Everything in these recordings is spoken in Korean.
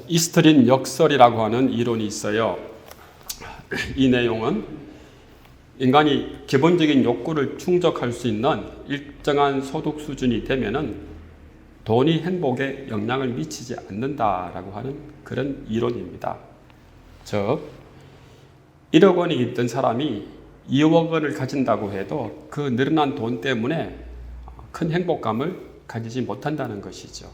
이스트린 역설이라고 하는 이론이 있어요. 이 내용은 인간이 기본적인 욕구를 충족할 수 있는 일정한 소득 수준이 되면은 돈이 행복에 영향을 미치지 않는다라고 하는 그런 이론입니다. 즉, 1억 원이 있던 사람이 2억 원을 가진다고 해도 그 늘어난 돈 때문에 큰 행복감을 가지지 못한다는 것이죠.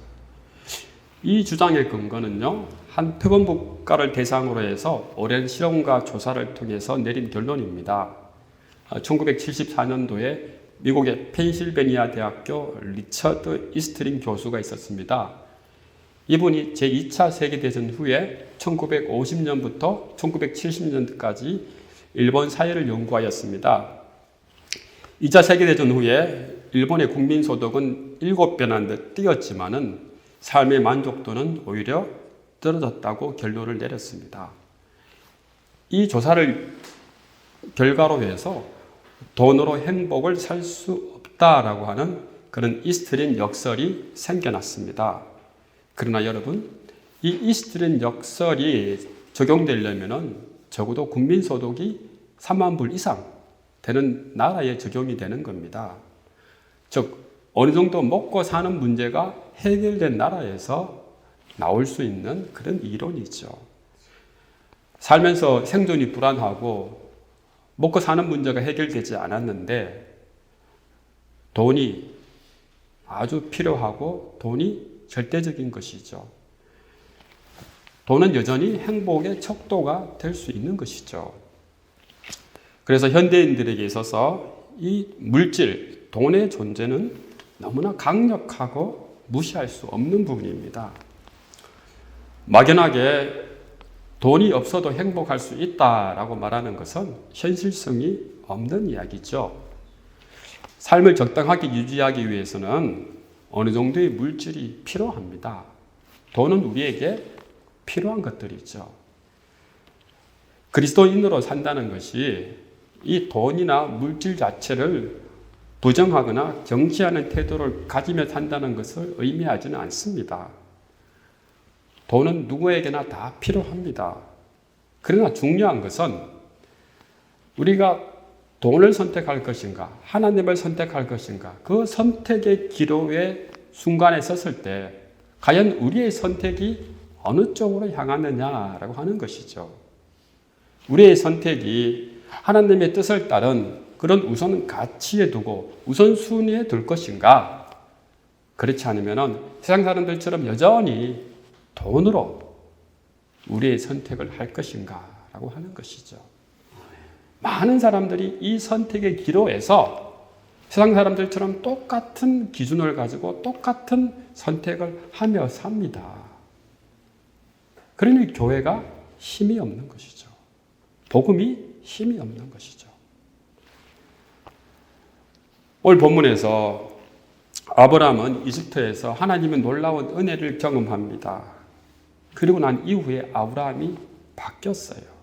이 주장의 근거는요, 한 특원국가를 대상으로 해서 오랜 실험과 조사를 통해서 내린 결론입니다. 1974년도에 미국의 펜실베니아 대학교 리처드 이스트린 교수가 있었습니다. 이분이 제2차 세계대전 후에 1950년부터 1970년까지 일본 사회를 연구하였습니다. 2차 세계대전 후에 일본의 국민소득은 7배나 뛰었지만은 삶의 만족도는 오히려 떨어졌다고 결론을 내렸습니다. 이 조사를 결과로 해서 돈으로 행복을 살 수 없다라고 하는 그런 이스트린 역설이 생겨났습니다. 그러나 여러분, 이 이스트린 역설이 적용되려면은 적어도 국민소득이 3만 불 이상 되는 나라에 적용이 되는 겁니다. 즉, 어느 정도 먹고 사는 문제가 해결된 나라에서 나올 수 있는 그런 이론이죠. 살면서 생존이 불안하고 먹고 사는 문제가 해결되지 않았는데 돈이 아주 필요하고 돈이 절대적인 것이죠. 돈은 여전히 행복의 척도가 될 수 있는 것이죠. 그래서 현대인들에게 있어서 이 물질, 돈의 존재는 너무나 강력하고 무시할 수 없는 부분입니다. 막연하게 돈이 없어도 행복할 수 있다라고 말하는 것은 현실성이 없는 이야기죠. 삶을 적당하게 유지하기 위해서는 어느 정도의 물질이 필요합니다. 돈은 우리에게 필요한 것들이죠. 그리스도인으로 산다는 것이 이 돈이나 물질 자체를 부정하거나 경시하는 태도를 가지며 산다는 것을 의미하지는 않습니다. 돈은 누구에게나 다 필요합니다. 그러나 중요한 것은 우리가 돈을 선택할 것인가, 하나님을 선택할 것인가, 그 선택의 기로에 순간에 섰을 때 과연 우리의 선택이 어느 쪽으로 향하느냐라고 하는 것이죠. 우리의 선택이 하나님의 뜻을 따른 그런 우선 가치에 두고 우선순위에 둘 것인가? 그렇지 않으면 세상 사람들처럼 여전히 돈으로 우리의 선택을 할 것인가? 라고 하는 것이죠. 많은 사람들이 이 선택의 기로에서 세상 사람들처럼 똑같은 기준을 가지고 똑같은 선택을 하며 삽니다. 그러니 교회가 힘이 없는 것이죠. 복음이 힘이 없는 것이죠. 오늘 본문에서 아브라함은 이집트에서 하나님의 놀라운 은혜를 경험합니다. 그리고 난 이후에 아브라함이 바뀌었어요.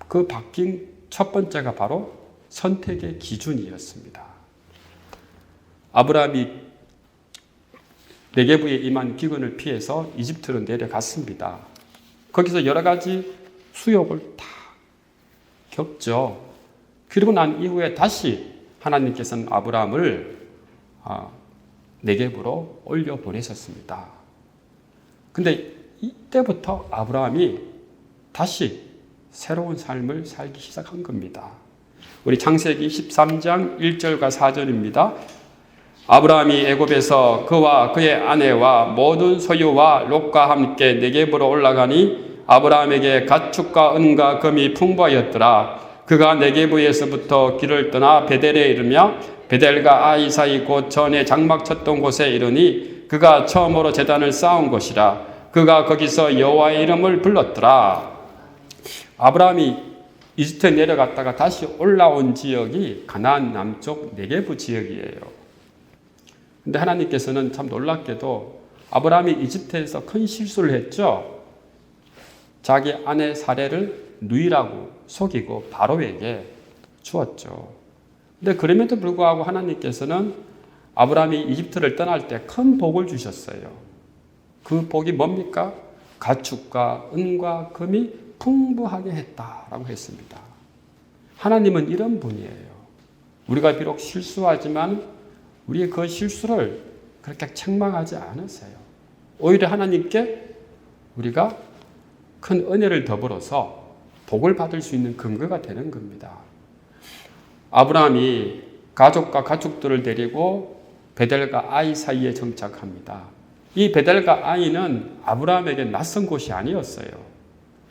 그 바뀐 첫 번째가 바로 선택의 기준이었습니다. 아브라함이 네게부에 임한 기근을 피해서 이집트로 내려갔습니다. 거기서 여러 가지 수욕을 다 겪죠. 그리고 난 이후에 다시 하나님께서는 아브라함을 네게부로 올려 보내셨습니다. 근데 이때부터 아브라함이 다시 새로운 삶을 살기 시작한 겁니다. 우리 창세기 13장 1절과 4절입니다. 아브라함이 애굽에서 그와 그의 아내와 모든 소유와 롯과 함께 네게부로 올라가니 아브라함에게 가축과 은과 금이 풍부하였더라. 그가 네게부에서부터 길을 떠나 베델에 이르며 베델과 아이 사이 곧 전에 장막 쳤던 곳에 이르니 그가 처음으로 제단을 쌓은 곳이라. 그가 거기서 여호와의 이름을 불렀더라. 아브라함이 이집트에 내려갔다가 다시 올라온 지역이 가나안 남쪽 네게부 지역이에요. 근데 하나님께서는 참 놀랍게도 아브라함이 이집트에서 큰 실수를 했죠. 자기 아내 사례를 누이라고 속이고 바로에게 주었죠. 근데 그럼에도 불구하고 하나님께서는 아브라함이 이집트를 떠날 때 큰 복을 주셨어요. 그 복이 뭡니까? 가축과 은과 금이 풍부하게 했다라고 했습니다. 하나님은 이런 분이에요. 우리가 비록 실수하지만 우리의 그 실수를 그렇게 책망하지 않으세요. 오히려 하나님께 우리가 큰 은혜를 더불어서 복을 받을 수 있는 근거가 되는 겁니다. 아브라함이 가족과 가축들을 데리고 베델과 아이 사이에 정착합니다. 이 베델과 아이는 아브라함에게 낯선 곳이 아니었어요.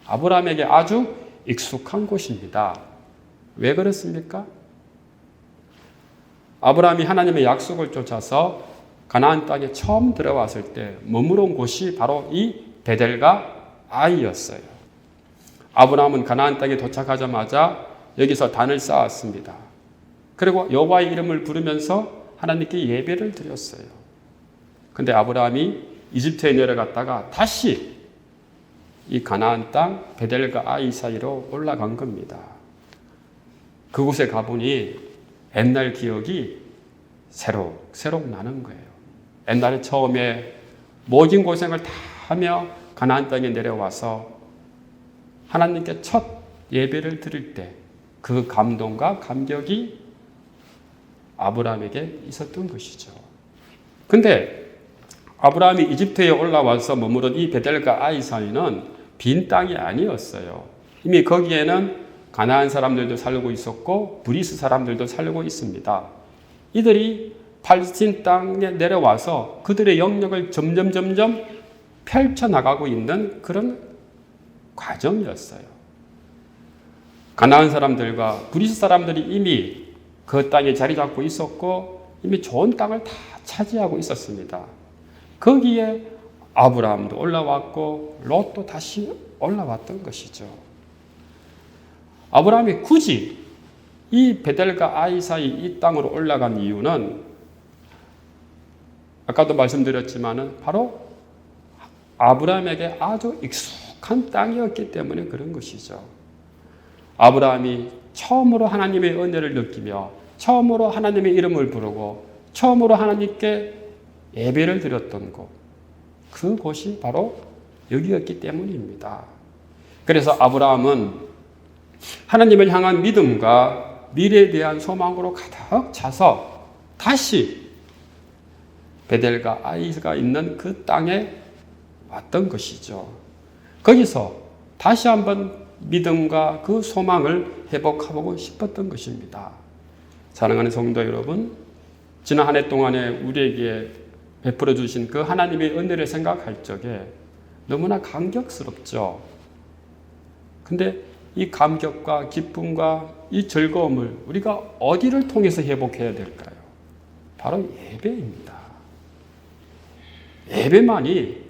아브라함에게 아주 익숙한 곳입니다. 왜 그렇습니까? 아브라함이 하나님의 약속을 쫓아서 가나안 땅에 처음 들어왔을 때 머무러 온 곳이 바로 이 베델과 아이였어요. 아브라함은 가나안 땅에 도착하자마자 여기서 단을 쌓았습니다. 그리고 여호와의 이름을 부르면서 하나님께 예배를 드렸어요. 근데 아브라함이 이집트에 내려갔다가 다시 이 가나안 땅 베델과 아이 사이로 올라간 겁니다. 그곳에 가보니 옛날 기억이 새록 나는 거예요. 옛날에 처음에 모진 고생을 다 하며 가나안 땅에 내려와서 하나님께 첫 예배를 드릴 때 그 감동과 감격이 아브라함에게 있었던 것이죠. 근데 아브라함이 이집트에 올라와서 머무른 이 베델과 아이 사이는 빈 땅이 아니었어요. 이미 거기에는 가나안 사람들도 살고 있었고 브리스 사람들도 살고 있습니다. 이들이 팔레스틴 땅에 내려와서 그들의 영역을 점점 펼쳐나가고 있는 그런 과정이었어요. 가나안 사람들과 브리스 사람들이 이미 그 땅에 자리 잡고 있었고 이미 좋은 땅을 다 차지하고 있었습니다. 거기에 아브라함도 올라왔고 롯도 다시 올라왔던 것이죠. 아브라함이 굳이 이 베델과 아이 사이 이 땅으로 올라간 이유는 아까도 말씀드렸지만 바로 아브라함에게 아주 익숙한 땅이었기 때문에 그런 것이죠. 아브라함이 처음으로 하나님의 은혜를 느끼며 처음으로 하나님의 이름을 부르고 처음으로 하나님께 예배를 드렸던 곳, 그곳이 바로 여기였기 때문입니다. 그래서 아브라함은 하나님을 향한 믿음과 미래에 대한 소망으로 가득 차서 다시 베델과 아이가 있는 그 땅에 왔던 것이죠. 거기서 다시 한번 믿음과 그 소망을 회복하고 싶었던 것입니다. 사랑하는 성도 여러분, 지난 한 해 동안에 우리에게 베풀어 주신 그 하나님의 은혜를 생각할 적에 너무나 감격스럽죠. 근데 이 감격과 기쁨과 이 즐거움을 우리가 어디를 통해서 회복해야 될까요? 바로 예배입니다. 예배만이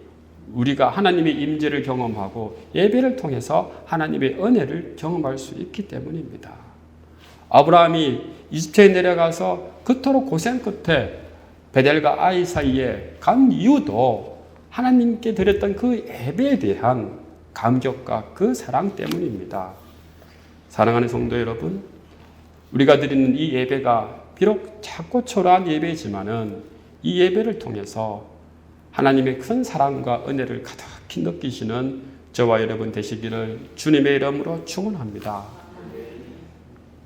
우리가 하나님의 임재를 경험하고 예배를 통해서 하나님의 은혜를 경험할 수 있기 때문입니다. 아브라함이 이집트에 내려가서 그토록 고생 끝에 베델과 아이 사이에 간 이유도 하나님께 드렸던 그 예배에 대한 감격과 그 사랑 때문입니다. 사랑하는 성도 여러분, 우리가 드리는 이 예배가 비록 작고 초라한 예배이지만은 이 예배를 통해서 하나님의 큰 사랑과 은혜를 가득히 느끼시는 저와 여러분 되시기를 주님의 이름으로 축원합니다.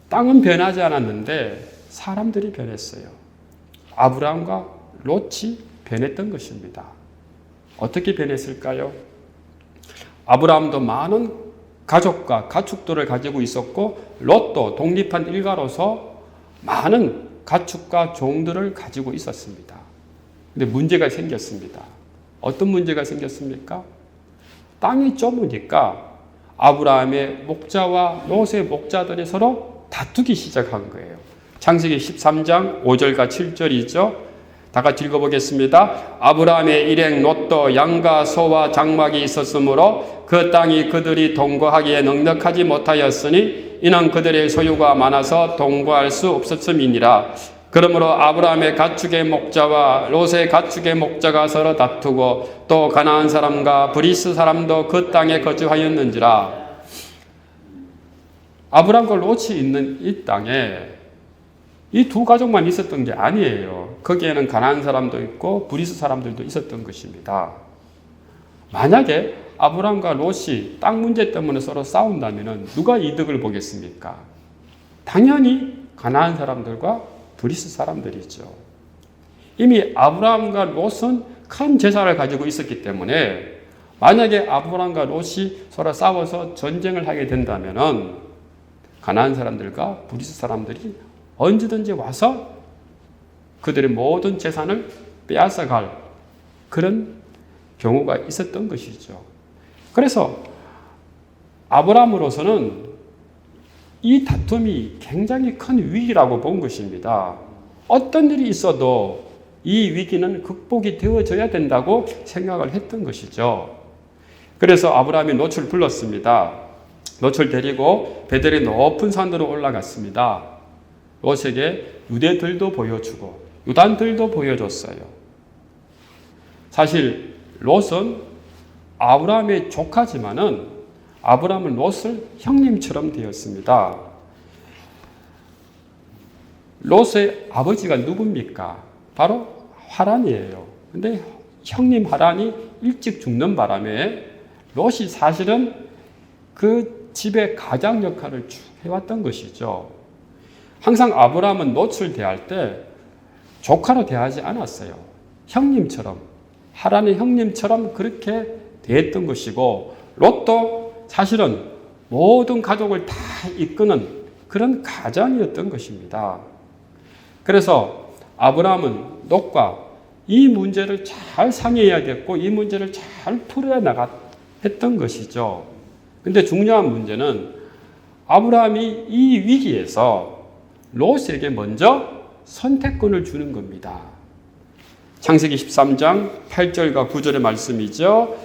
땅은 변하지 않았는데 사람들이 변했어요. 아브라함과 롯이 변했던 것입니다. 어떻게 변했을까요? 아브라함도 많은 가족과 가축들을 가지고 있었고 롯도 독립한 일가로서 많은 가축과 종들을 가지고 있었습니다. 근데 문제가 생겼습니다. 어떤 문제가 생겼습니까? 땅이 좁으니까 아브라함의 목자와 롯의 목자들이 서로 다투기 시작한 거예요. 창세기 13장 5절과 7절이죠. 다 같이 읽어보겠습니다. 아브라함의 일행 롯도 양과 소와 장막이 있었으므로 그 땅이 그들이 동거하기에 넉넉하지 못하였으니 이는 그들의 소유가 많아서 동거할 수 없었음이니라. 그러므로 아브라함의 가축의 목자와 롯의 가축의 목자가 서로 다투고 또 가나안 사람과 브리스 사람도 그 땅에 거주하였는지라. 아브라함과 롯이 있는 이 땅에 이 두 가족만 있었던 게 아니에요. 거기에는 가나안 사람도 있고 브리스 사람들도 있었던 것입니다. 만약에 아브라함과 롯이 땅 문제 때문에 서로 싸운다면 누가 이득을 보겠습니까? 당연히 가나안 사람들과 브리스 사람들이죠. 이미 아브라함과 롯은 큰 재산을 가지고 있었기 때문에 만약에 아브라함과 롯이 서로 싸워서 전쟁을 하게 된다면 가나안 사람들과 브리스 사람들이 언제든지 와서 그들의 모든 재산을 빼앗아갈 그런 경우가 있었던 것이죠. 그래서 아브라함으로서는 이 다툼이 굉장히 큰 위기라고 본 것입니다. 어떤 일이 있어도 이 위기는 극복이 되어져야 된다고 생각을 했던 것이죠. 그래서 아브라함이 롯을 불렀습니다. 롯을 데리고 베델의 높은 산으로 올라갔습니다. 롯에게 유대들도 보여주고 유단들도 보여줬어요. 사실 롯은 아브라함의 조카지만은 아브라함은 롯을 형님처럼 되었습니다. 롯의 아버지가 누굽니까? 바로 하란이에요. 근데 형님 하란이 일찍 죽는 바람에 롯이 사실은 그 집의 가장 역할을 쭉 해왔던 것이죠. 항상 아브라함은 롯을 대할 때 조카로 대하지 않았어요. 형님처럼, 하란의 형님처럼 그렇게 대했던 것이고, 롯도 사실은 모든 가족을 다 이끄는 그런 가장이었던 것입니다. 그래서 아브라함은 롯과 이 문제를 잘 상의해야겠고 이 문제를 잘 풀어야 했던 것이죠. 근데 중요한 문제는 아브라함이 이 위기에서 롯에게 먼저 선택권을 주는 겁니다. 창세기 13장 8절과 9절의 말씀이죠.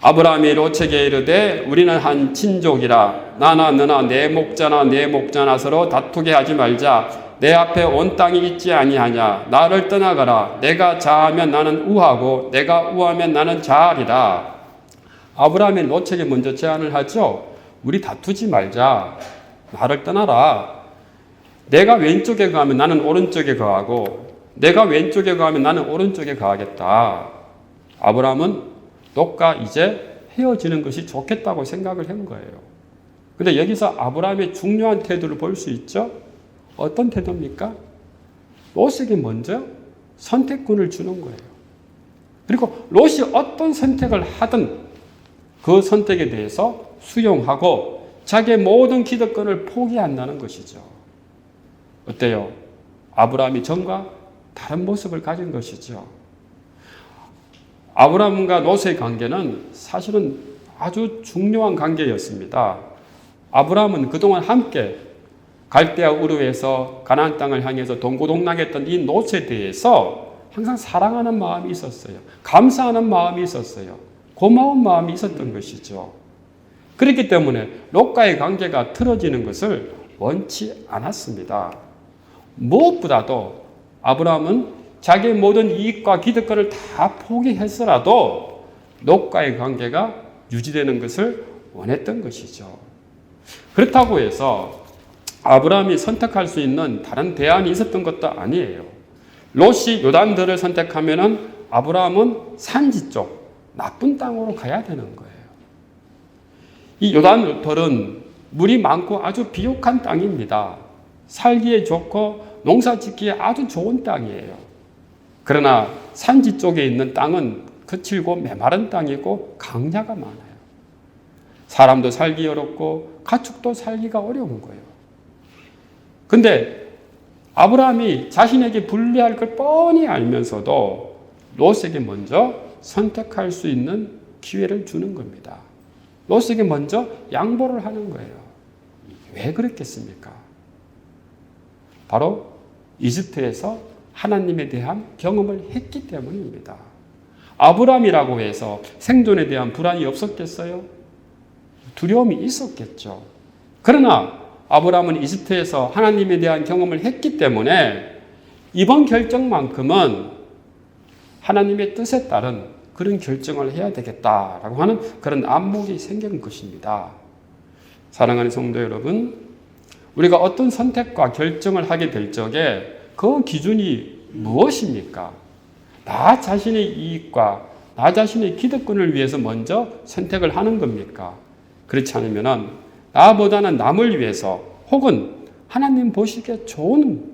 아브라함이 롯에게 이르되 우리는 한 친족이라 나나 너나 내 목자나 내 목자나 서로 다투게 하지 말자. 내 앞에 온 땅이 있지 아니하냐. 나를 떠나가라. 내가 자하면 나는 우하고 내가 우하면 나는 자하리라. 아브라함이 롯에게 먼저 제안을 하죠. 우리 다투지 말자. 나를 떠나라. 내가 왼쪽에 가면 나는 오른쪽에 가고 내가 왼쪽에 가면 나는 오른쪽에 가겠다. 아브라함은 롯과 이제 헤어지는 것이 좋겠다고 생각을 한 거예요. 근데 여기서 아브라함의 중요한 태도를 볼 수 있죠. 어떤 태도입니까? 롯에게 먼저 선택권을 주는 거예요. 그리고 롯이 어떤 선택을 하든 그 선택에 대해서 수용하고 자기의 모든 기득권을 포기한다는 것이죠. 어때요? 아브라함이 전과 다른 모습을 가진 것이죠. 아브라함과 롯의 관계는 사실은 아주 중요한 관계였습니다. 아브라함은 그동안 함께 갈대아 우르에서 가나안 땅을 향해서 동고동락했던 이 롯에 대해서 항상 사랑하는 마음이 있었어요. 감사하는 마음이 있었어요. 고마운 마음이 있었던 것이죠. 그렇기 때문에 롯과의 관계가 틀어지는 것을 원치 않았습니다. 무엇보다도 아브라함은 자기의 모든 이익과 기득권을 다 포기했으라도 롯과의 관계가 유지되는 것을 원했던 것이죠. 그렇다고 해서 아브라함이 선택할 수 있는 다른 대안이 있었던 것도 아니에요. 롯이 요단들을 선택하면은 아브라함은 산지 쪽 나쁜 땅으로 가야 되는 거예요. 이 요단들은 물이 많고 아주 비옥한 땅입니다. 살기에 좋고 농사 짓기에 아주 좋은 땅이에요. 그러나 산지 쪽에 있는 땅은 거칠고 메마른 땅이고 강야가 많아요. 사람도 살기 어렵고 가축도 살기가 어려운 거예요. 근데 아브라함이 자신에게 불리할 걸 뻔히 알면서도 롯에게 먼저 선택할 수 있는 기회를 주는 겁니다. 롯에게 먼저 양보를 하는 거예요. 왜 그랬겠습니까? 바로 이집트에서 하나님에 대한 경험을 했기 때문입니다. 아브라함이라고 해서 생존에 대한 불안이 없었겠어요? 두려움이 있었겠죠. 그러나 아브라함은 이집트에서 하나님에 대한 경험을 했기 때문에 이번 결정만큼은 하나님의 뜻에 따른 그런 결정을 해야 되겠다라고 하는 그런 안목이 생긴 것입니다. 사랑하는 성도 여러분, 우리가 어떤 선택과 결정을 하게 될 적에 그 기준이 무엇입니까? 나 자신의 이익과 나 자신의 기득권을 위해서 먼저 선택을 하는 겁니까? 그렇지 않으면 나보다는 남을 위해서 혹은 하나님 보시기에 좋은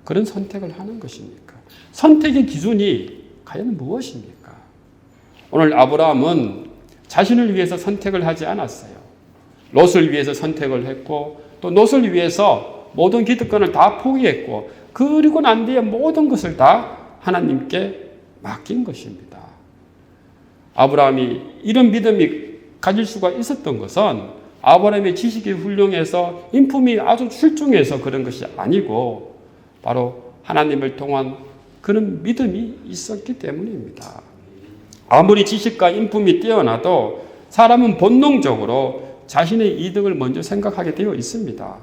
그런 선택을 하는 것입니까? 선택의 기준이 과연 무엇입니까? 오늘 아브라함은 자신을 위해서 선택을 하지 않았어요. 롯을 위해서 선택을 했고 또 롯을 위해서 모든 기득권을 다 포기했고 그리고 난 뒤에 모든 것을 다 하나님께 맡긴 것입니다. 아브라함이 이런 믿음이 가질 수가 있었던 것은 아브라함의 지식이 훌륭해서 인품이 아주 출중해서 그런 것이 아니고 바로 하나님을 통한 그런 믿음이 있었기 때문입니다. 아무리 지식과 인품이 뛰어나도 사람은 본능적으로 자신의 이득을 먼저 생각하게 되어 있습니다.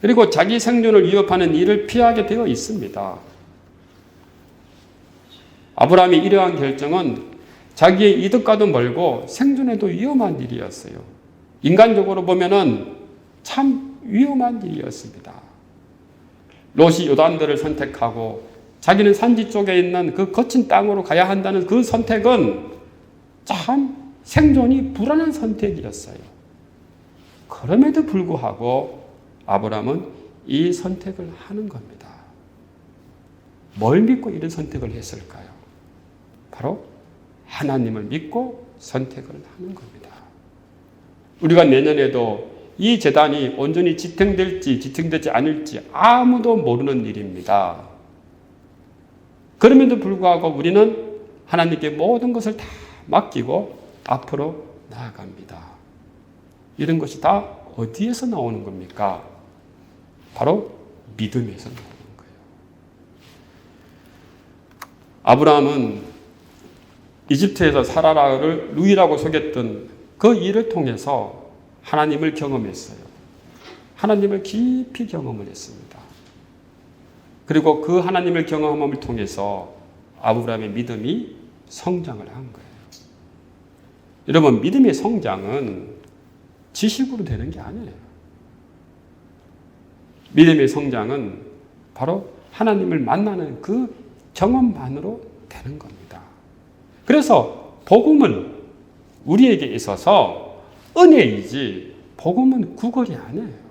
그리고 자기 생존을 위협하는 일을 피하게 되어 있습니다. 아브라함이 이러한 결정은 자기의 이득과도 멀고 생존에도 위험한 일이었어요. 인간적으로 보면은 참 위험한 일이었습니다. 롯이 요단들을 선택하고 자기는 산지 쪽에 있는 그 거친 땅으로 가야 한다는 그 선택은 참 생존이 불안한 선택이었어요. 그럼에도 불구하고 아브라함은 이 선택을 하는 겁니다. 뭘 믿고 이런 선택을 했을까요? 바로 하나님을 믿고 선택을 하는 겁니다. 우리가 내년에도 이 재단이 온전히 지탱될지 지탱되지 않을지 아무도 모르는 일입니다. 그럼에도 불구하고 우리는 하나님께 모든 것을 다 맡기고 앞으로 나아갑니다. 이런 것이 다 어디에서 나오는 겁니까? 바로 믿음에서 나오는 거예요. 아브라함은 이집트에서 사라를 루이라고 속였던 그 일을 통해서 하나님을 경험했어요. 하나님을 깊이 경험을 했습니다. 그리고 그 하나님을 경험함을 통해서 아브라함의 믿음이 성장을 한 거예요. 여러분, 믿음의 성장은 지식으로 되는 게 아니에요. 믿음의 성장은 바로 하나님을 만나는 그 경험만으로 되는 겁니다. 그래서 복음은 우리에게 있어서 은혜이지 복음은 구걸이 아니에요.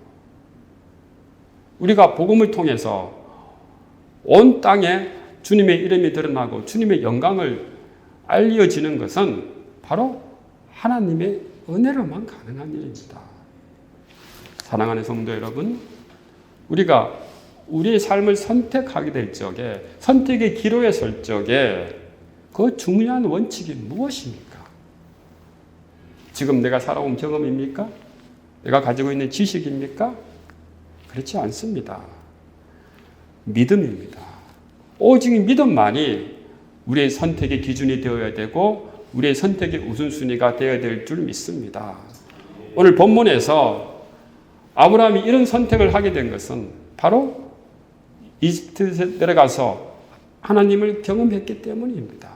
우리가 복음을 통해서 온 땅에 주님의 이름이 드러나고 주님의 영광을 알려지는 것은 바로 하나님의 은혜로만 가능한 일입니다. 사랑하는 성도 여러분, 우리가 우리의 삶을 선택하게 될 적에, 선택의 기로에 설 적에 그 중요한 원칙이 무엇입니까? 지금 내가 살아온 경험입니까? 내가 가지고 있는 지식입니까? 그렇지 않습니다. 믿음입니다. 오직 믿음만이 우리의 선택의 기준이 되어야 되고 우리의 선택의 우선순위가 되어야 될 줄 믿습니다. 오늘 본문에서 아브라함이 이런 선택을 하게 된 것은 바로 이집트에 내려가서 하나님을 경험했기 때문입니다.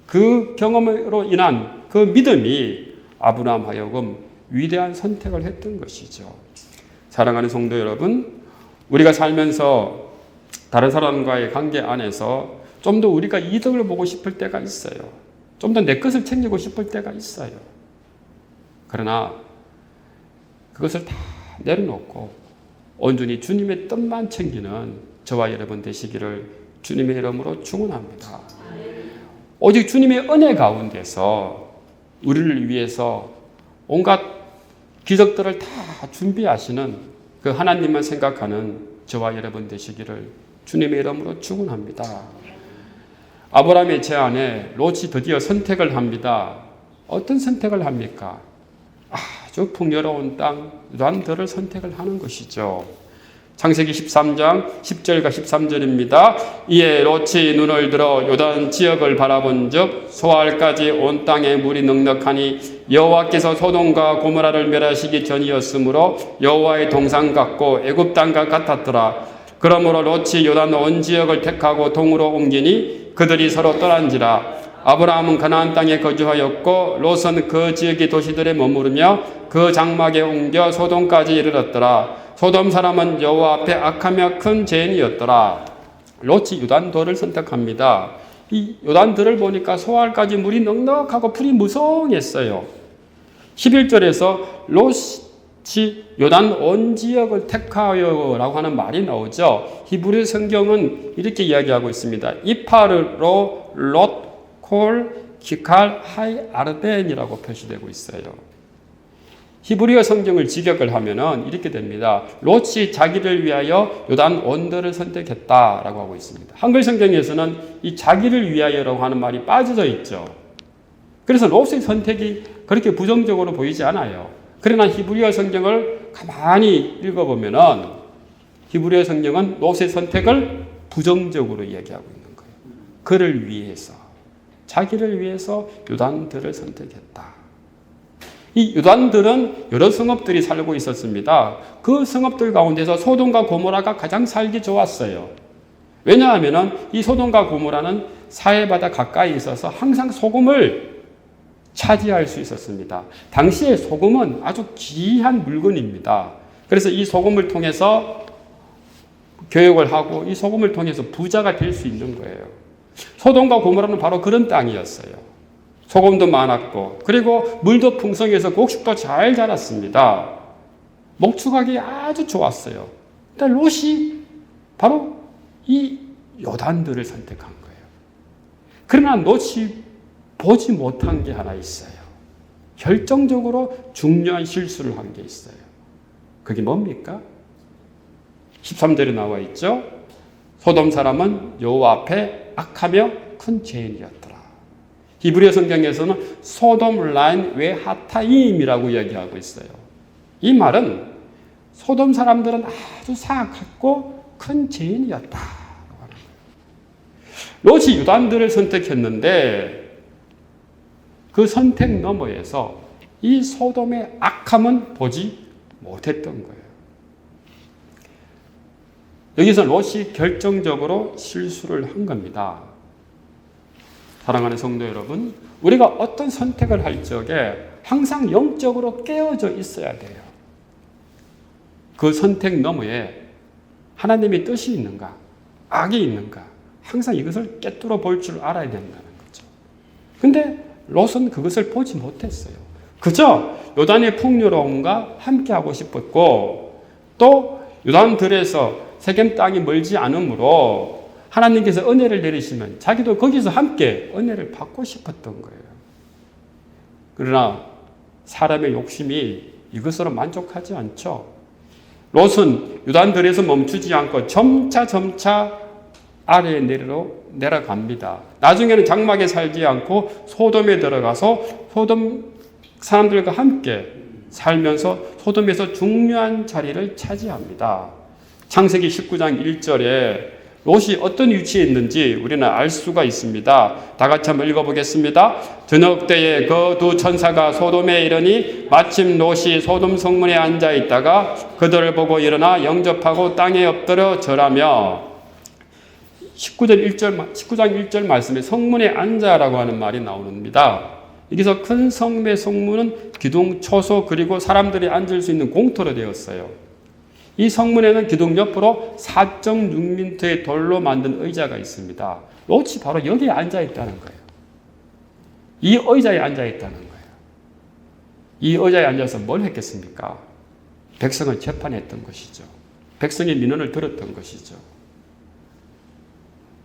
그 경험으로 인한 그 믿음이 아브라함 하여금 위대한 선택을 했던 것이죠. 사랑하는 성도 여러분, 우리가 살면서 다른 사람과의 관계 안에서 좀 더 우리가 이득을 보고 싶을 때가 있어요. 좀 더 내 것을 챙기고 싶을 때가 있어요. 그러나 그것을 다 내려놓고 온전히 주님의 뜻만 챙기는 저와 여러분 되시기를 주님의 이름으로 축원합니다. 오직 주님의 은혜 가운데서 우리를 위해서 온갖 기적들을 다 준비하시는 그 하나님만 생각하는 저와 여러분 되시기를 주님의 이름으로 축원합니다. 아브라함의 제안에 롯이 드디어 선택을 합니다. 어떤 선택을 합니까? 아주 풍요로운 땅 요단들을 선택을 하는 것이죠. 창세기 13장 10절과 13절입니다. 이에 롯이 눈을 들어 요단 지역을 바라본 즉 소알까지 온 땅에 물이 넉넉하니 여호와께서 소돔과 고모라를 멸하시기 전이었으므로 여호와의 동상 같고 애굽 땅과 같았더라. 그러므로 롯이 요단 온 지역을 택하고 동으로 옮기니 그들이 서로 떠난지라. 아브라함은 가나안 땅에 거주하였고 롯은 그 지역의 도시들에 머무르며 그 장막에 옮겨 소돔까지 이르렀더라. 소돔 사람은 여호와 앞에 악하며 큰 죄인이었더라. 롯이 유단도를 선택합니다. 이 요단들을 보니까 소알까지 물이 넉넉하고 풀이 무성했어요. 11절에서 롯이 요단 온 지역을 택하여라고 하는 말이 나오죠. 히브리 성경은 이렇게 이야기하고 있습니다. 이파르로 롯, 콜, 키칼, 하이, 아르벤이라고 표시되고 있어요. 히브리어 성경을 직역을 하면은 이렇게 됩니다. 롯이 자기를 위하여 요단 온들을 선택했다라고 하고 있습니다. 한글 성경에서는 이 자기를 위하여라고 하는 말이 빠져져 있죠. 그래서 롯의 선택이 그렇게 부정적으로 보이지 않아요. 그러나 히브리어 성경을 가만히 읽어보면은 히브리어 성경은 롯의 선택을 부정적으로 얘기하고 있는 거예요. 그를 위해서, 자기를 위해서 요단들을 선택했다. 이 요단들은 여러 성읍들이 살고 있었습니다. 그 성읍들 가운데서 소돔과 고모라가 가장 살기 좋았어요. 왜냐하면 이 소돔과 고모라는 사해바다 가까이 있어서 항상 소금을 차지할 수 있었습니다. 당시에 소금은 아주 귀한 물건입니다. 그래서 이 소금을 통해서 교육을 하고 이 소금을 통해서 부자가 될 수 있는 거예요. 소돔과 고모라는 바로 그런 땅이었어요. 소금도 많았고 그리고 물도 풍성해서 곡식도 잘 자랐습니다. 목축하기 아주 좋았어요. 근데 롯이 바로 이 요단들을 선택한 거예요. 그러나 롯이 보지 못한 게 하나 있어요. 결정적으로 중요한 실수를 한 게 있어요. 그게 뭡니까? 13절에 나와 있죠. 소돔 사람은 여호와 앞에 악하며 큰 죄인이었더라. 히브리어 성경에서는 소돔 라인 외 하타임이라고 이야기하고 있어요. 이 말은 소돔 사람들은 아주 사악하고 큰 죄인이었다. 롯이 유단들을 선택했는데 그 선택 너머에서 이 소돔의 악함은 보지 못했던 거예요. 여기서 롯이 결정적으로 실수를 한 겁니다. 사랑하는 성도 여러분, 우리가 어떤 선택을 할 적에 항상 영적으로 깨어져 있어야 돼요. 그 선택 너머에 하나님의 뜻이 있는가, 악이 있는가, 항상 이것을 깨뚫어 볼 줄 알아야 된다는 거죠. 근데 롯은 그것을 보지 못했어요. 그저 요단의 풍요로움과 함께하고 싶었고 또 요단들에서 세겜 땅이 멀지 않으므로 하나님께서 은혜를 내리시면 자기도 거기서 함께 은혜를 받고 싶었던 거예요. 그러나 사람의 욕심이 이것으로 만족하지 않죠. 롯은 유단들에서 멈추지 않고 점차 아래에 내려갑니다. 나중에는 장막에 살지 않고 소돔에 들어가서 소돔 사람들과 함께 살면서 소돔에서 중요한 자리를 차지합니다. 창세기 19장 1절에 롯이 어떤 위치에 있는지 우리는 알 수가 있습니다. 다 같이 한번 읽어보겠습니다. 저녁 때에 그 두 천사가 소돔에 이르니 마침 롯이 소돔 성문에 앉아 있다가 그들을 보고 일어나 영접하고 땅에 엎드려 절하며 19장 1절 말씀에 성문에 앉아라고 하는 말이 나옵니다. 여기서 큰 성읍의 성문은 기둥, 초소 그리고 사람들이 앉을 수 있는 공터로 되었어요. 이 성문에는 기둥 옆으로 4.6m의 돌로 만든 의자가 있습니다. 롯이 바로 여기에 앉아 있다는 거예요. 이 의자에 앉아 있다는 거예요. 이 의자에 앉아서 뭘 했겠습니까? 백성을 재판했던 것이죠. 백성의 민원을 들었던 것이죠.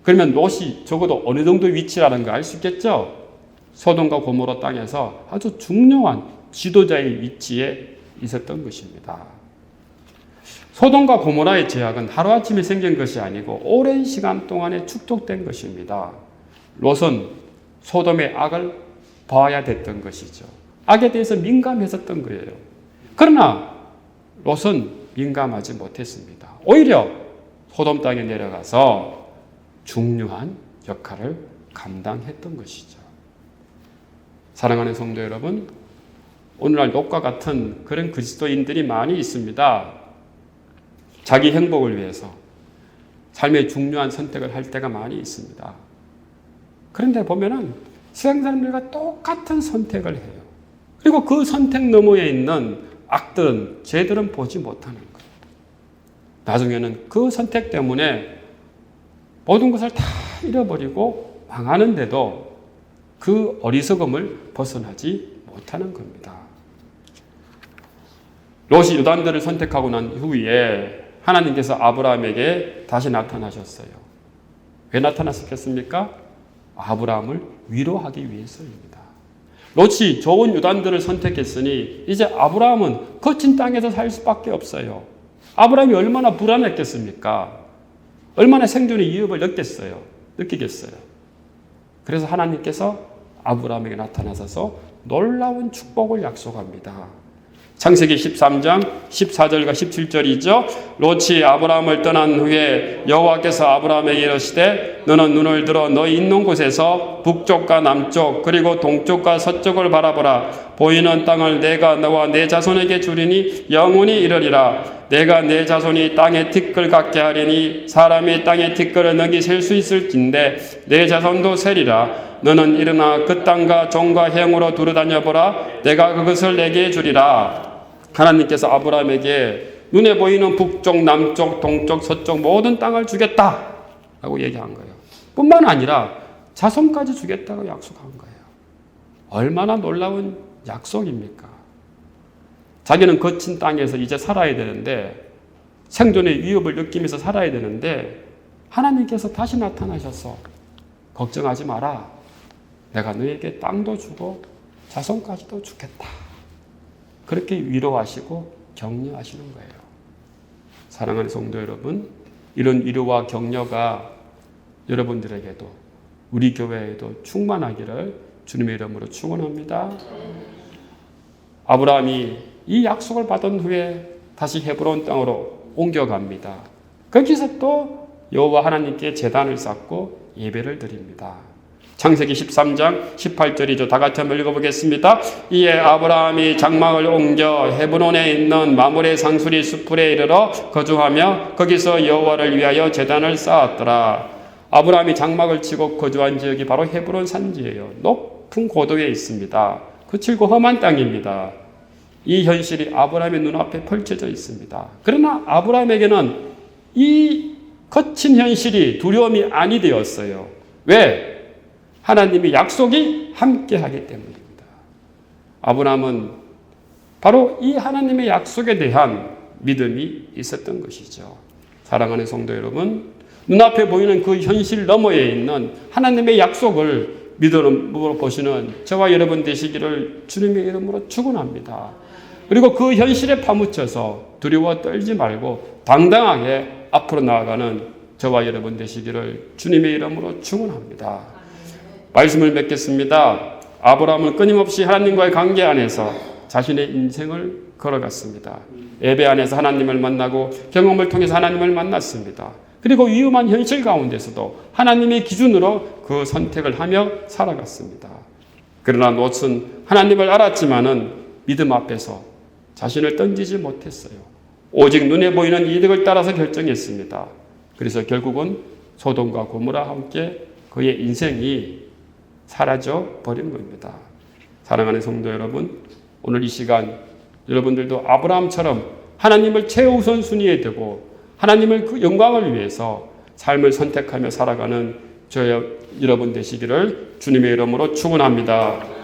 그러면 롯이 적어도 어느 정도 위치라는 거 알 수 있겠죠? 소돔과 고모라 땅에서 아주 중요한 지도자의 위치에 있었던 것입니다. 소돔과 고모라의 죄악은 하루아침에 생긴 것이 아니고 오랜 시간 동안에 축적된 것입니다. 롯은 소돔의 악을 봐야 됐던 것이죠. 악에 대해서 민감했었던 거예요. 그러나 롯은 민감하지 못했습니다. 오히려 소돔 땅에 내려가서 중요한 역할을 감당했던 것이죠. 사랑하는 성도 여러분, 오늘날 롯과 같은 그런 그리스도인들이 많이 있습니다. 자기 행복을 위해서 삶의 중요한 선택을 할 때가 많이 있습니다. 그런데 보면은 세상 사람들과 똑같은 선택을 해요. 그리고 그 선택 너머에 있는 악들은, 죄들은 보지 못하는 거예요. 나중에는 그 선택 때문에 모든 것을 다 잃어버리고 망하는데도 그 어리석음을 벗어나지 못하는 겁니다. 롯이 유단들을 선택하고 난 후에 하나님께서 아브라함에게 다시 나타나셨어요. 왜 나타났겠습니까? 아브라함을 위로하기 위해서입니다. 롯이 좋은 유단들을 선택했으니 이제 아브라함은 거친 땅에서 살 수밖에 없어요. 아브라함이 얼마나 불안했겠습니까? 얼마나 생존의 위협을 느끼겠어요. 그래서 하나님께서 아브라함에게 나타나셔서 놀라운 축복을 약속합니다. 창세기 13장 14절과 17절이죠. 롯이 아브라함을 떠난 후에 여호와께서 아브라함에게 이르시되 너는 눈을 들어 너희 있는 곳에서 북쪽과 남쪽 그리고 동쪽과 서쪽을 바라보라. 보이는 땅을 내가 너와 내 자손에게 주리니 영원히 이르리라. 내가 내 자손이 땅의 티끌 같게 하리니 사람이 땅의 티끌을 능히 셀 수 있을진데 내 자손도 세리라. 너는 일어나 그 땅과 종과 행으로 두루다녀보라. 내가 그것을 내게 주리라. 하나님께서 아브라함에게 눈에 보이는 북쪽, 남쪽, 동쪽, 서쪽 모든 땅을 주겠다라고 얘기한 거예요. 뿐만 아니라 자손까지 주겠다고 약속한 거예요. 얼마나 놀라운 약속입니까? 자기는 거친 땅에서 이제 살아야 되는데 생존의 위협을 느끼면서 살아야 되는데 하나님께서 다시 나타나셔서 걱정하지 마라. 내가 너에게 땅도 주고 자손까지도 주겠다. 그렇게 위로하시고 격려하시는 거예요. 사랑하는 성도 여러분, 이런 위로와 격려가 여러분들에게도 우리 교회에도 충만하기를 주님의 이름으로 축원합니다. 아브라함이 이 약속을 받은 후에 다시 헤브론 땅으로 옮겨갑니다. 거기서 또 여호와 하나님께 제단을 쌓고 예배를 드립니다. 창세기 13장 18절이죠. 다 같이 한번 읽어보겠습니다. 이에 아브라함이 장막을 옮겨 헤브론에 있는 마므레 상수리 수풀에 이르러 거주하며 거기서 여호와를 위하여 제단을 쌓았더라. 아브라함이 장막을 치고 거주한 지역이 바로 헤브론 산지예요. 높은 고도에 있습니다. 거칠고 험한 땅입니다. 이 현실이 아브라함의 눈앞에 펼쳐져 있습니다. 그러나 아브라함에게는 이 거친 현실이 두려움이 아니 되었어요. 왜? 하나님의 약속이 함께하기 때문입니다. 아브라함은 바로 이 하나님의 약속에 대한 믿음이 있었던 것이죠. 사랑하는 성도 여러분, 눈앞에 보이는 그 현실 너머에 있는 하나님의 약속을 믿음으로 보시는 저와 여러분 되시기를 주님의 이름으로 축원합니다. 그리고 그 현실에 파묻혀서 두려워 떨지 말고 당당하게 앞으로 나아가는 저와 여러분 되시기를 주님의 이름으로 축원합니다. 말씀을 맺겠습니다. 아브라함은 끊임없이 하나님과의 관계 안에서 자신의 인생을 걸어갔습니다. 예배 안에서 하나님을 만나고 경험을 통해서 하나님을 만났습니다. 그리고 위험한 현실 가운데서도 하나님의 기준으로 그 선택을 하며 살아갔습니다. 그러나 롯은 하나님을 알았지만은 믿음 앞에서 자신을 던지지 못했어요. 오직 눈에 보이는 이득을 따라서 결정했습니다. 그래서 결국은 소돔과 고모라와 함께 그의 인생이 사라져 버린 겁니다. 사랑하는 성도 여러분, 오늘 이 시간 여러분들도 아브라함처럼 하나님을 최우선 순위에 두고 하나님을 그 영광을 위해서 삶을 선택하며 살아가는 저와 여러분 되시기를 주님의 이름으로 축원합니다.